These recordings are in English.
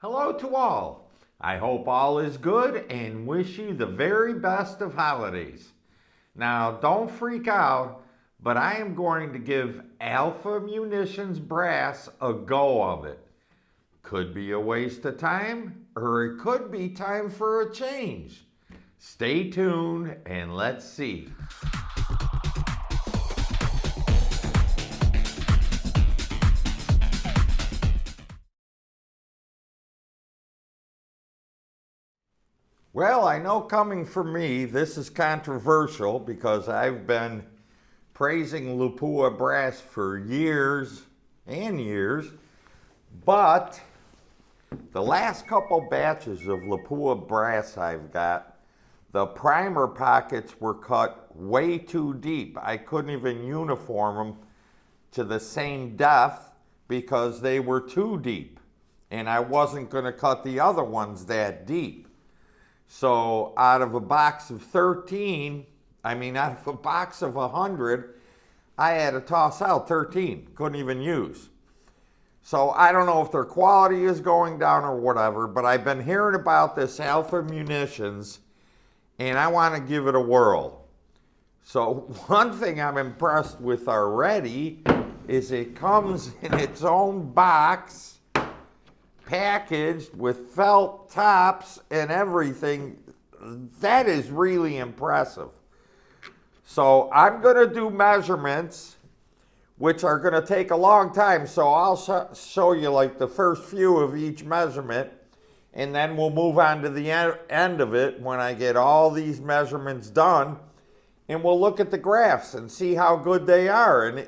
Hello to all. I hope all is good and wish you the very best of holidays. Now, don't freak out, but I am going to give Alpha Munitions Brass a go of it. Could be a waste of time, or it could be time for a change. Stay tuned and let's see. Well, I know coming from me, this is controversial because I've been praising Alpha Brass for years and years, but the last couple batches of Alpha Brass I've got, the primer pockets were cut way too deep. I couldn't even uniform them to the same depth because they were too deep, and I wasn't going to cut the other ones that deep. So out of a box of 13, out of a box of 100, I had to toss out 13. Couldn't even use. So I don't know if their quality is going down or whatever, but I've been hearing about this Alpha Munitions, and I want to give it a whirl. So one thing I'm impressed with already is it comes in its own box, packaged with felt tops and everything. That is really impressive. So I'm going to do measurements, which are going to take a long time. So I'll show you like the first few of each measurement, and then we'll move on to the end of it when I get all these measurements done, and we'll look at the graphs and see how good they are and,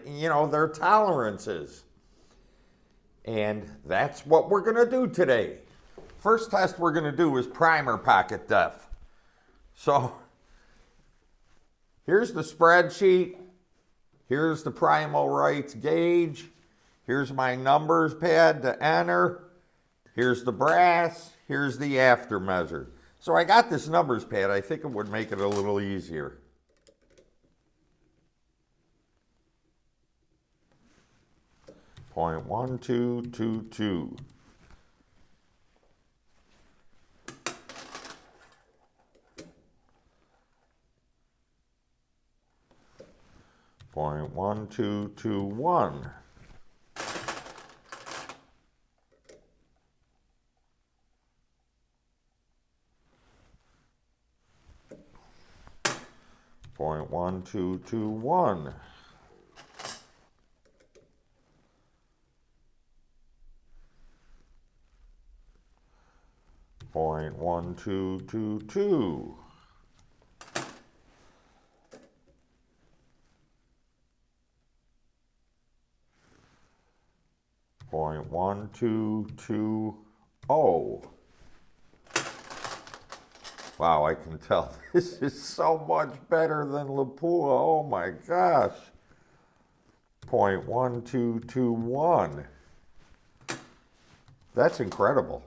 their tolerances. And that's what we're going to do today. First test we're going to do is primer pocket depth. So here's the spreadsheet. Here's the Primal Rights gauge. Here's my numbers pad to enter. Here's the brass. Here's the after measure. So I got this numbers pad. I think it would make it a little easier. .1222. .1221. .1221. .1222. .1220. Wow, I can tell this is so much better than Alpha. Oh my gosh. .1221. That's incredible.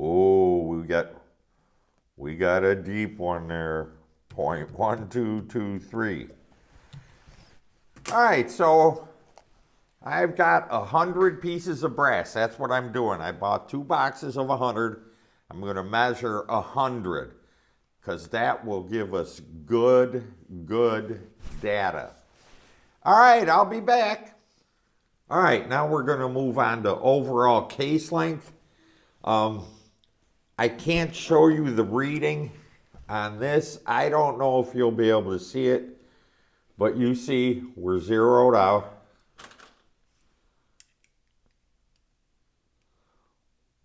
Oh, we got a deep one there. .1223. All right, so I've got 100 pieces of brass. That's what I'm doing. I bought 2 boxes of 100. I'm going to measure 100 because that will give us good data. All right, I'll be back. All right, now we're going to move on to overall case length. I can't show you the reading on this. I don't know if you'll be able to see it, but you see we're zeroed out.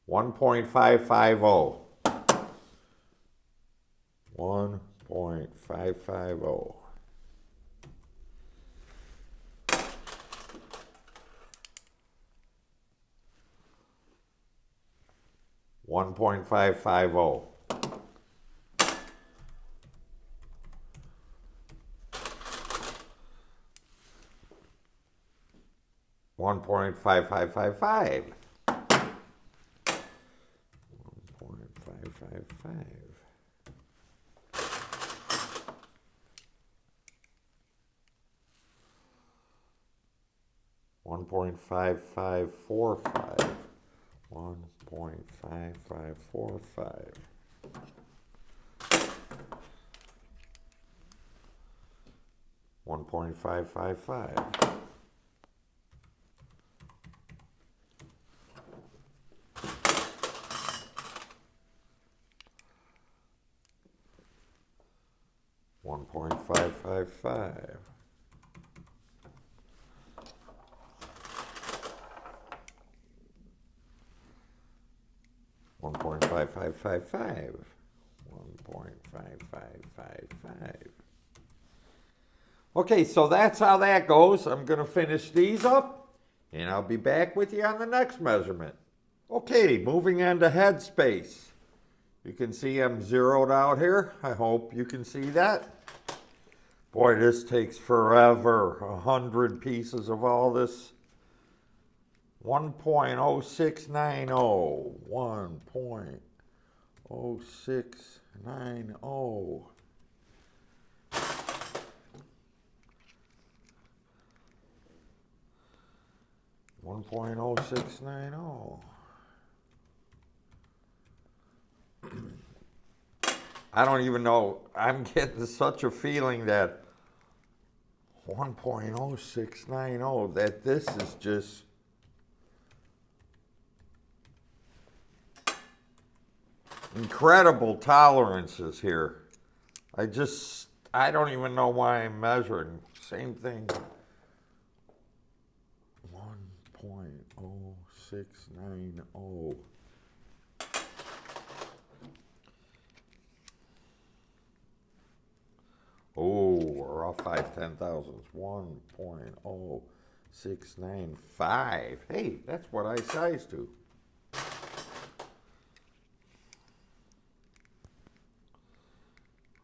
1.550. 1.550. 1.550. 1.5555. 1.555. 1.555. 1.5545. 1.5545. 1.555. 1.555. 1.5555. 1.5555. Okay, so that's how that goes. I'm going to finish these up, and I'll be back with you on the next measurement. Okay, moving on to head space. You can see I'm zeroed out here. I hope you can see that. Boy, this takes forever. 100 pieces of all this. 1.0690. 1.0690. 1.0690. I don't even know. I'm getting such a feeling that 1.0690, that this is just incredible tolerances here. I don't even know why I'm measuring. Same thing. 1.0690. Oh, we're off 5/10,000s. 1.0695. Hey, that's what I sized to.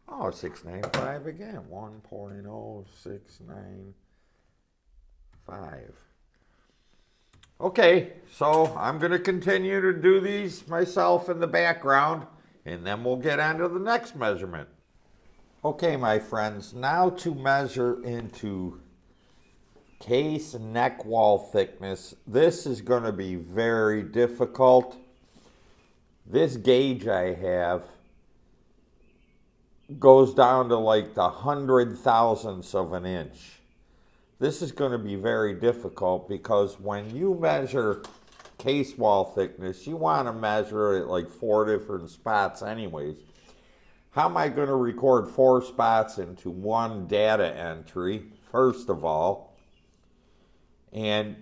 Oh, 695 again. 1.0695. Okay, so I'm going to continue to do these myself in the background, and then we'll get on to the next measurement. Okay, my friends, now to measure into case neck wall thickness. This is going to be very difficult. This gauge I have goes down to like the 100,000ths of an inch. This is going to be very difficult because when you measure case wall thickness, you want to measure it like 4 different spots anyways. How am I going to record 4 spots into one data entry, first of all? And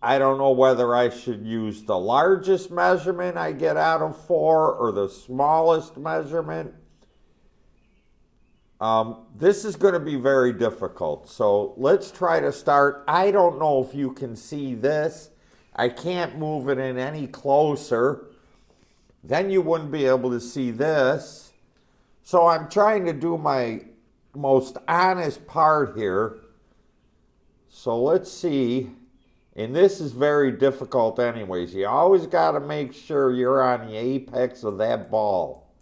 I don't know whether I should use the largest measurement I get out of 4 or the smallest measurement. This is going to be very difficult. So let's try to start. I don't know if you can see this. I can't move it in any closer. Then you wouldn't be able to see this. So I'm trying to do my most honest part here. So let's see. And this is very difficult anyways. You always got to make sure you're on the apex of that ball.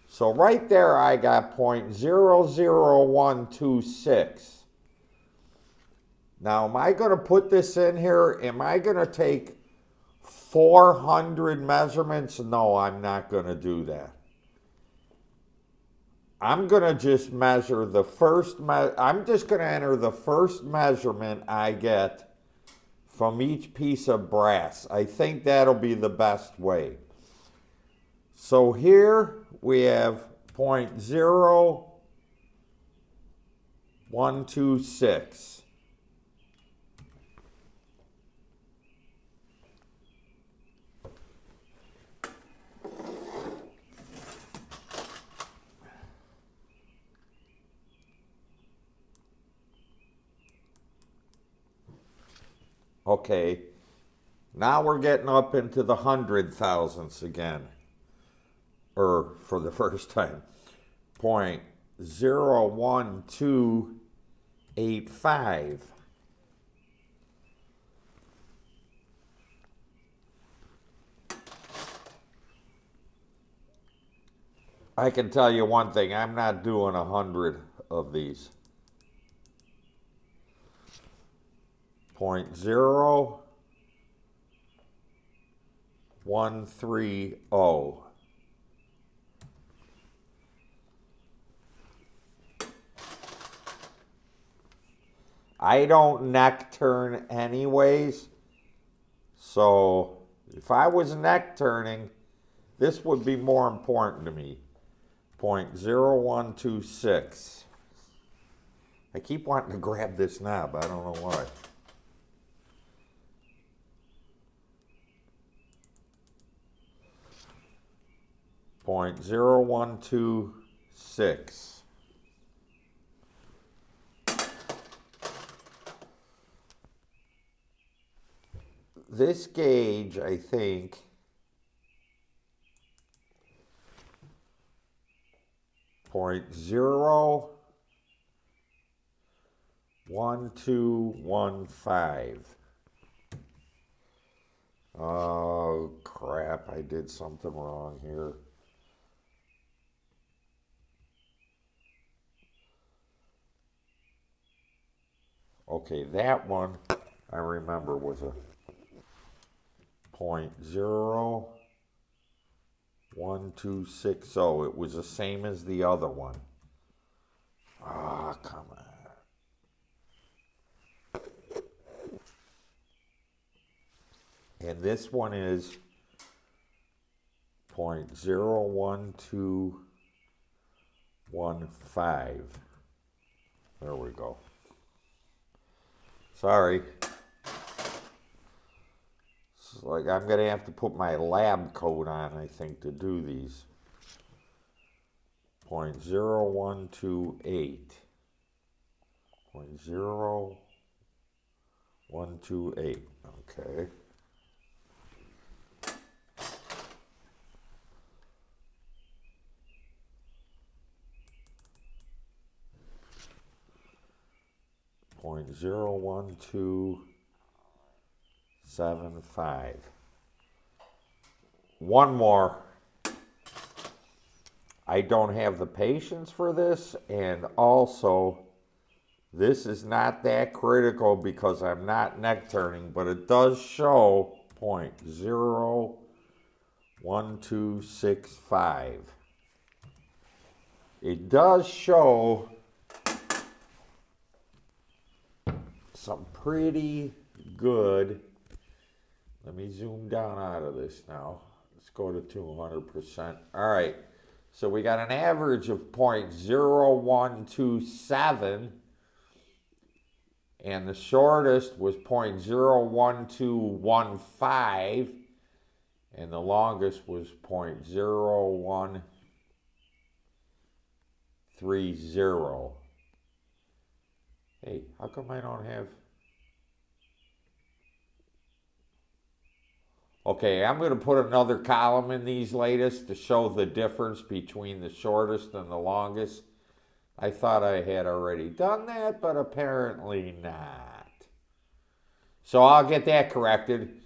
So right there I got 0.00126. Now am I going to put this in here? Am I going to take 400 measurements? No, I'm not going to do that. I'm going to just measure the first, I'm just going to enter the first measurement I get from each piece of brass. I think that'll be the best way. So here we have 0.0126. Okay, now we're getting up into the 100,000ths again, or for the first time, 0.01285. I can tell you one thing, I'm not doing 100 of these. .0130. I don't neck turn anyways, so if I was neck turning, this would be more important to me. 0.0126. I keep wanting to grab this knob, I don't know why. .0126. This gauge, I think, .01215. Oh crap, I did something wrong here. Okay, that one I remember was a .01260. It was the same as the other one. Ah, oh, come on. And this one is .01215. There we go. Sorry. It's like I'm going to have to put my lab coat on, I think, to do these. .0128. .0128. Okay. .01275. One more. I don't have the patience for this, and also this is not that critical because I'm not neck turning, but it does show .01265. It does show some pretty good. Let me zoom down out of this now. Let's go to 200%. All right. So we got an average of .0127, and the shortest was .01215, and the longest was .0130. Hey, how come I don't have... Okay, I'm going to put another column in these latest to show the difference between the shortest and the longest. I thought I had already done that, but apparently not. So I'll get that corrected.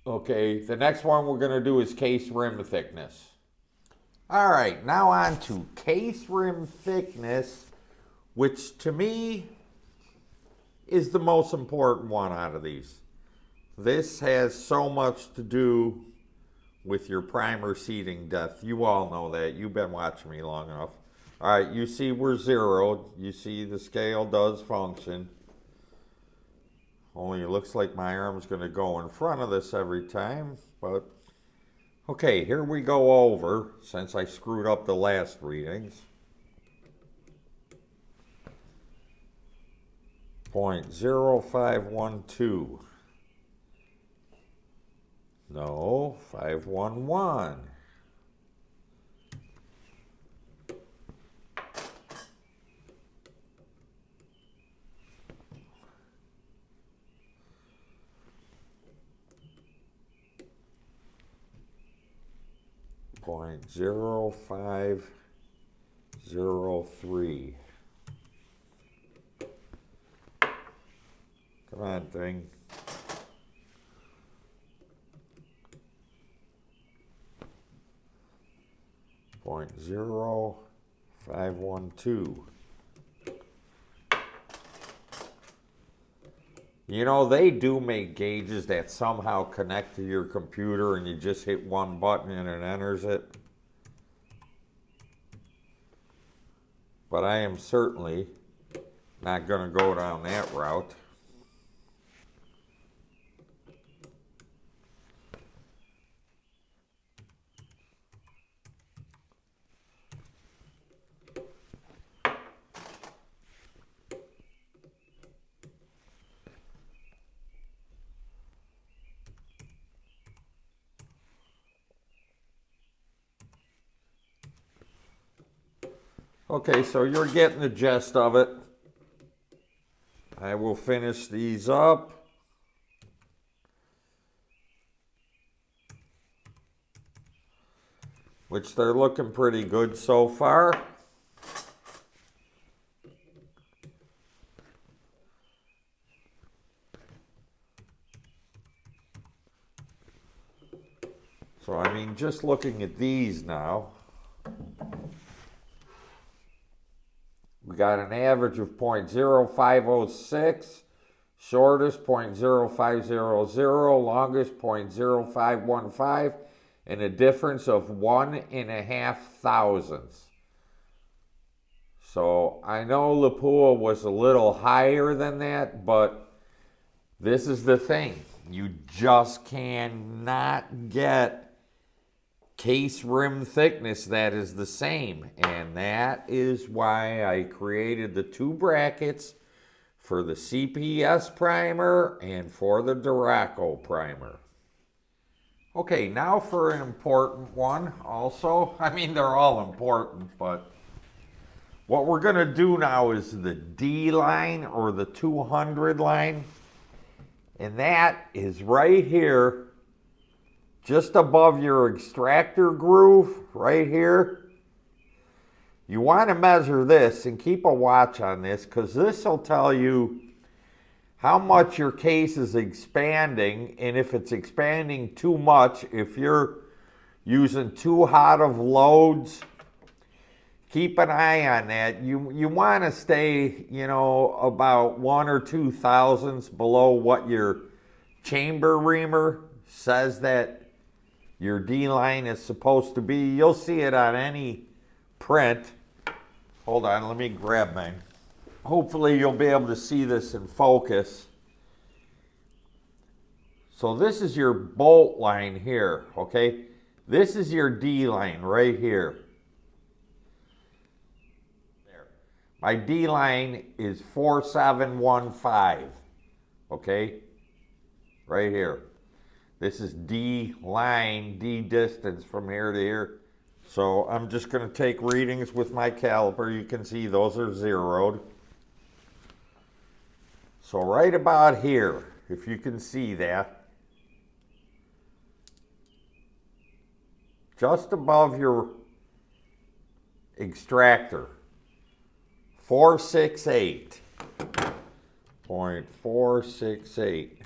Okay, the next one we're going to do is case rim thickness. All right, now on to case rim thickness, which to me is the most important one out of these. This has so much to do with your primer seating depth. You all know that. You've been watching me long enough. All right, you see we're zeroed. You see the scale does function. Only it looks like my arm's going to go in front of this every time. But, okay, here we go over, since I screwed up the last readings. .0512. No, 511. .0503. Come on, thing. .0512. You know, they do make gauges that somehow connect to your computer and you just hit one button and it enters it. But I am certainly not going to go down that route. Okay, so you're getting the gist of it. I will finish these up. Which they're looking pretty good so far. So, I mean, just looking at these now, we got an average of 0.0506, shortest 0.0500, longest 0.0515, and a difference of 1.5 thousandths. So I know Lapua was a little higher than that, but this is the thing. You just cannot get case rim thickness that is the same, and that is why I created the two brackets for the CPS primer and for the Duraco primer. Okay, now for an important one also. I mean, they're all important, but what we're going to do now is the D line or the 200 line, and that is right here, just above your extractor groove, right here. You want to measure this and keep a watch on this, because this will tell you how much your case is expanding, and if it's expanding too much, if you're using too hot of loads, keep an eye on that. You want to stay, you know, about 1 or 2 thousandths below what your chamber reamer says that your D line is supposed to be. You'll see it on any print. Hold on, let me grab mine. Hopefully you'll be able to see this in focus. So this is your bolt line here, okay? This is your D line right here. There. My D line is 4715, okay? Right here. This is D line, D distance from here to here. So I'm just going to take readings with my caliper. You can see those are zeroed. So right about here, if you can see that, just above your extractor, 468.468.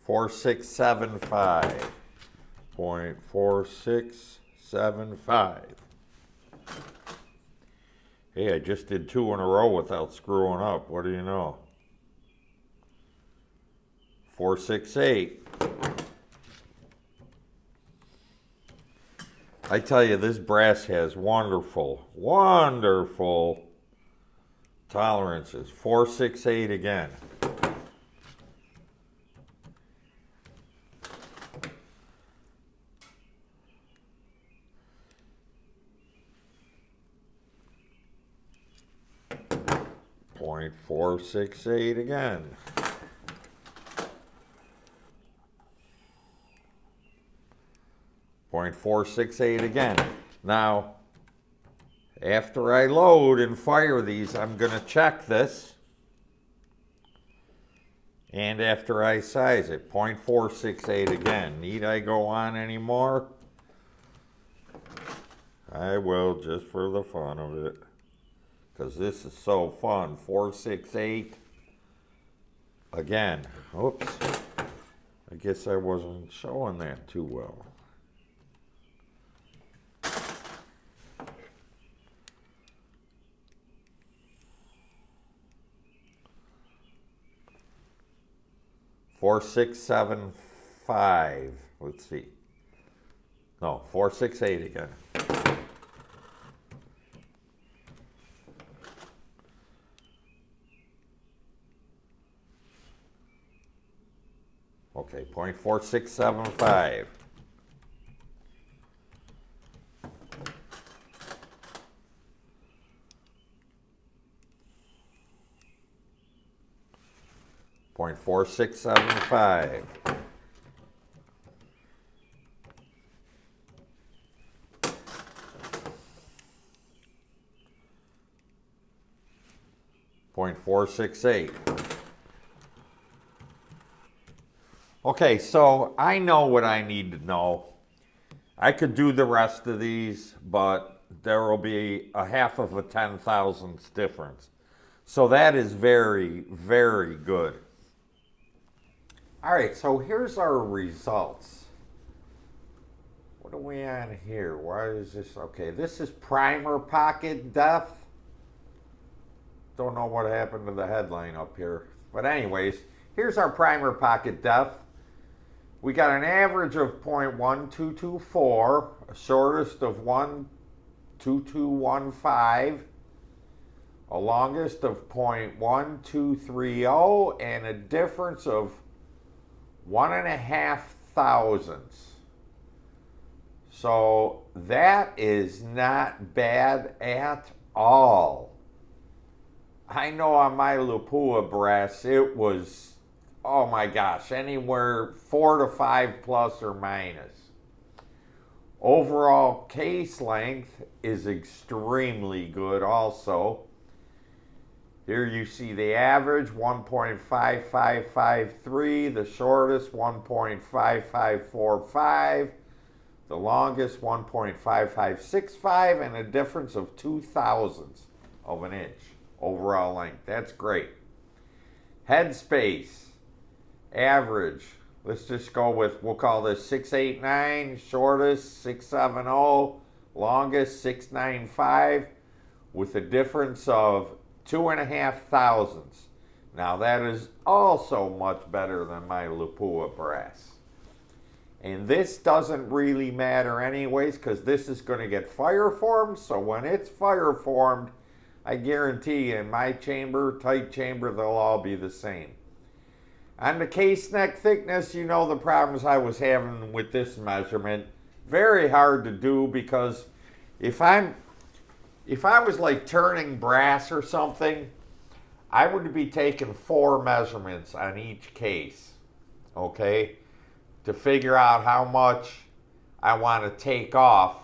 4675.4675. Hey, I just did 2 in a row without screwing up. What do you know? 468. I tell you, this brass has wonderful, wonderful tolerances. 468 again. .468 again. .468 again. Now, after I load and fire these, I'm going to check this. And after I size it, .468 again. Need I go on anymore? I will, just for the fun of it. Because this is so fun. 468 again. Oops. I guess I wasn't showing that too well. 4675. Let's see. No, 468 again. Okay, 0.4675. Point 4675. Point 468. Okay, so I know what I need to know. I could do the rest of these, but there will be a half of a 10,000th difference. So that is very, very good. All right, so here's our results. What are we on here? Why is this? Okay, this is primer pocket depth. Don't know what happened to the headline up here. But anyways, here's our primer pocket depth. We got an average of 0.1224, a shortest of 1.2215, a longest of 0.1230, and a difference of 1.5 thousandths. So that is not bad at all. I know on my Lapua brass it was, oh my gosh, anywhere 4 to 5 plus or minus. Overall case length is extremely good also. Here you see the average 1.5553, the shortest 1.5545, the longest 1.5565, and a difference of 2 thousandths of an inch overall length. That's great. Head space, average, let's just go with, we'll call this 689, shortest 670, longest 695, with a difference of 2.5 thousandths. Now that is also much better than my Lapua brass. And this doesn't really matter anyways, because this is going to get fire formed. So when it's fire formed, I guarantee you in my chamber, tight chamber, they'll all be the same. On the case neck thickness, you know the problems I was having with this measurement. Very hard to do, because if I was like turning brass or something, I would be taking 4 measurements on each case, okay, to figure out how much I want to take off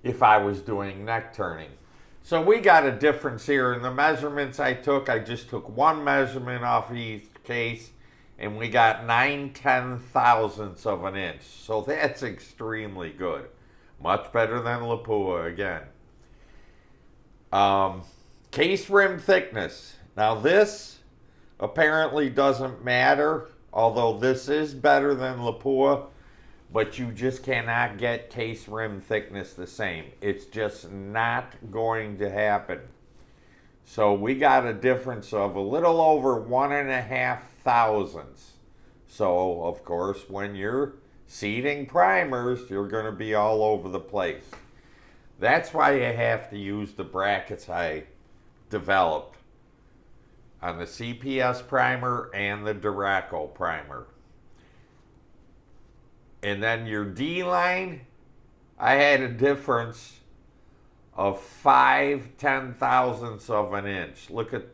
if I was doing neck turning. So we got a difference here in the measurements I took. I just took 1 measurement off each case, and we got 9/10 thousandths of an inch. So that's extremely good. Much better than Lapua again. Case rim thickness. Now this apparently doesn't matter, although this is better than Lapua, but you just cannot get case rim thickness the same. It's just not going to happen. So we got a difference of a little over 1.5 thousandths. So of course, when you're seeding primers, you're going to be all over the place. That's why you have to use the brackets I developed on the CPS primer and the Duraco primer. And then your D line, I had a difference of 5/10 thousandths of an inch. Look at,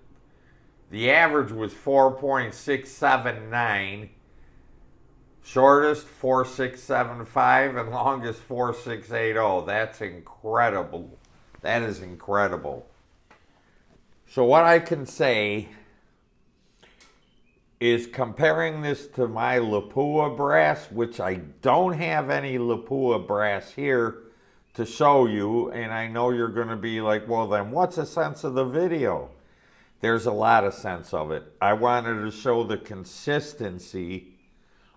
the average was 4.679, shortest 4.675, and longest 4.680. That's incredible. That is incredible. So what I can say is, comparing this to my Lapua brass, which I don't have any Lapua brass here to show you, and I know you're going to be like, well then what's the sense of the video? There's a lot of sense of it. I wanted to show the consistency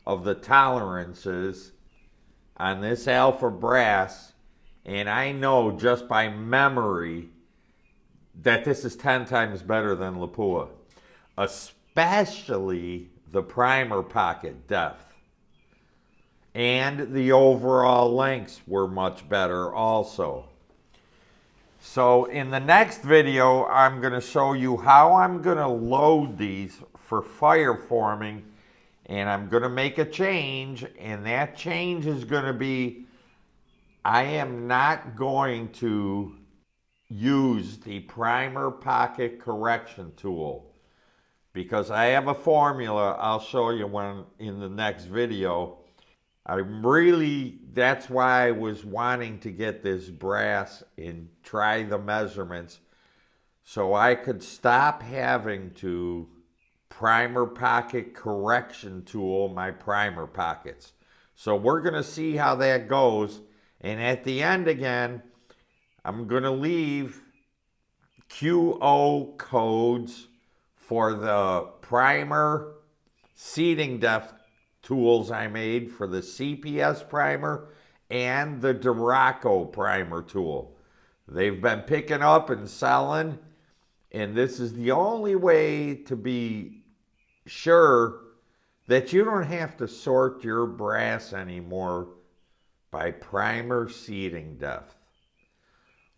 of the tolerances on this Alpha brass, and I know just by memory that this is 10 times better than Lapua, especially the primer pocket depth. And the overall lengths were much better also. So in the next video, I'm going to show you how I'm going to load these for fire forming, and I'm going to make a change, and that change is going to be, I am not going to use the primer pocket correction tool because I have a formula I'll show you when in the next video. That's why I was wanting to get this brass and try the measurements so I could stop having to primer pocket correction tool my primer pockets. So we're going to see how that goes, and at the end again, I'm going to leave QO codes for the primer seating depth tools I made for the CPS primer and the Duraco primer tool. They've been picking up and selling, and this is the only way to be sure that you don't have to sort your brass anymore by primer seating depth.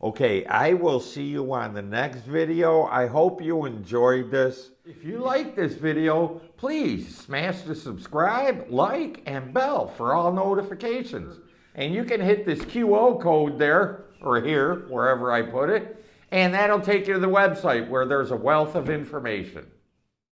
Okay, I will see you on the next video. I hope you enjoyed this. If you like this video, please smash the subscribe, like, and bell for all notifications. And you can hit this QO code there, or here, wherever I put it, and that'll take you to the website where there's a wealth of information.